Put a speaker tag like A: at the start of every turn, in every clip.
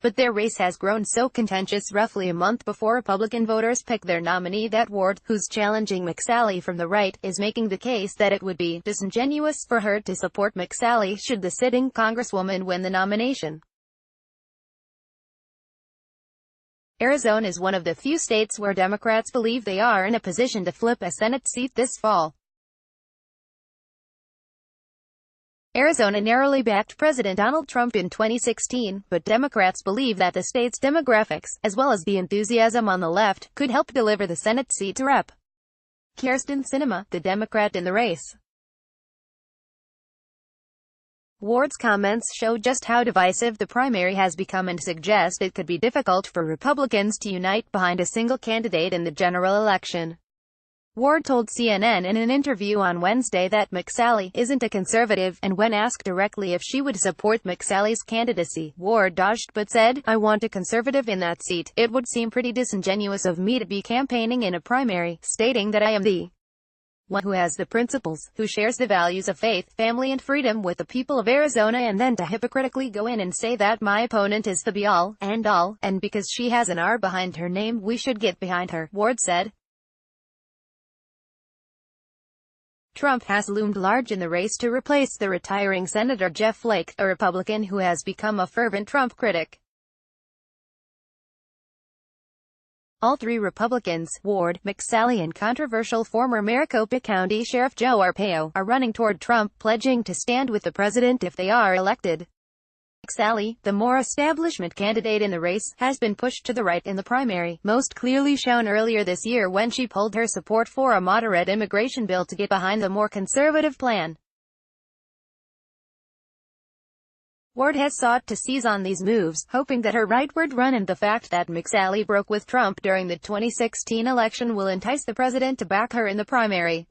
A: But their race has grown so contentious roughly a month before Republican voters pick their nominee that Ward, who's challenging McSally from the right, is making the case that it would be disingenuous for her to support McSally should the sitting Congresswoman win the nomination. Arizona is one of the few states where Democrats believe they are in a position to flip a Senate seat this fall. Arizona narrowly backed President Donald Trump in 2016, but Democrats believe that the state's demographics, as well as the enthusiasm on the left, could help deliver the Senate seat to Rep. Kyrsten Sinema, the Democrat in the race. Ward's comments show just how divisive the primary has become and suggest it could be difficult for Republicans to unite behind a single candidate in the general election. Ward told CNN in an interview on Wednesday that McSally isn't a conservative, and when asked directly if she would support McSally's candidacy, Ward dodged but said, "I want a conservative in that seat. It would seem pretty disingenuous of me to be campaigning in a primary, stating that I am the one who has the principles, who shares the values of faith, family and freedom with the people of Arizona, and then to hypocritically go in and say that my opponent is the be-all, and all, and because she has an R behind her name we should get behind her," Ward said. Trump has loomed large in the race to replace the retiring Senator Jeff Flake, a Republican who has become a fervent Trump critic. All three Republicans, Ward, McSally and controversial former Maricopa County Sheriff Joe Arpaio, are running toward Trump, pledging to stand with the president if they are elected. McSally, the more establishment candidate in the race, has been pushed to the right in the primary, most clearly shown earlier this year when she pulled her support for a moderate immigration bill to get behind the more conservative plan. Ward has sought to seize on these moves, hoping that her rightward run and the fact that McSally broke with Trump during the 2016 election will entice the president to back her in the primary.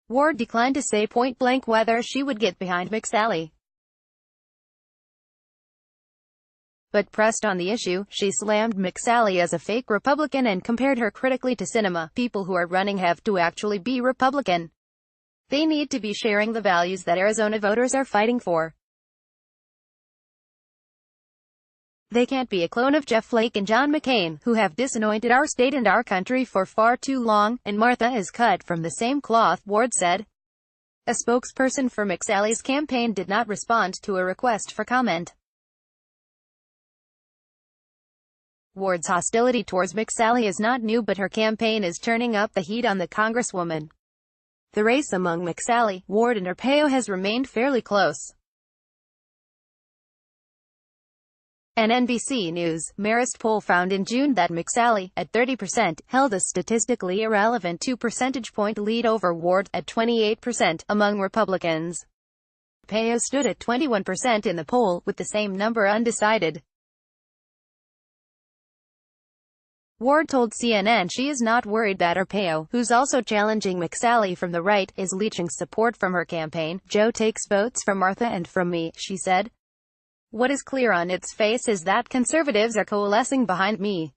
A: Ward declined to say point-blank whether she would get behind McSally. But pressed on the issue, she slammed McSally as a fake Republican and compared her critically to Sinema. People who are running have to actually be Republican. They need to be sharing the values that Arizona voters are fighting for. They can't be a clone of Jeff Flake and John McCain, who have disanointed our state and our country for far too long, and Martha is cut from the same cloth, Ward said. A spokesperson for McSally's campaign did not respond to a request for comment. Ward's hostility towards McSally is not new, but her campaign is turning up the heat on the Congresswoman. The race among McSally, Ward and Arpaio has remained fairly close. An NBC News, Marist poll found in June that McSally, at 30%, held a statistically irrelevant 2 percentage point lead over Ward, at 28%, among Republicans. Arpaio stood at 21% in the poll, with the same number undecided. Ward told CNN she is not worried that Arpaio, who's also challenging McSally from the right, is leeching support from her campaign. "Joe takes votes from Martha and from me," she said. "What is clear on its face is that conservatives are coalescing behind me.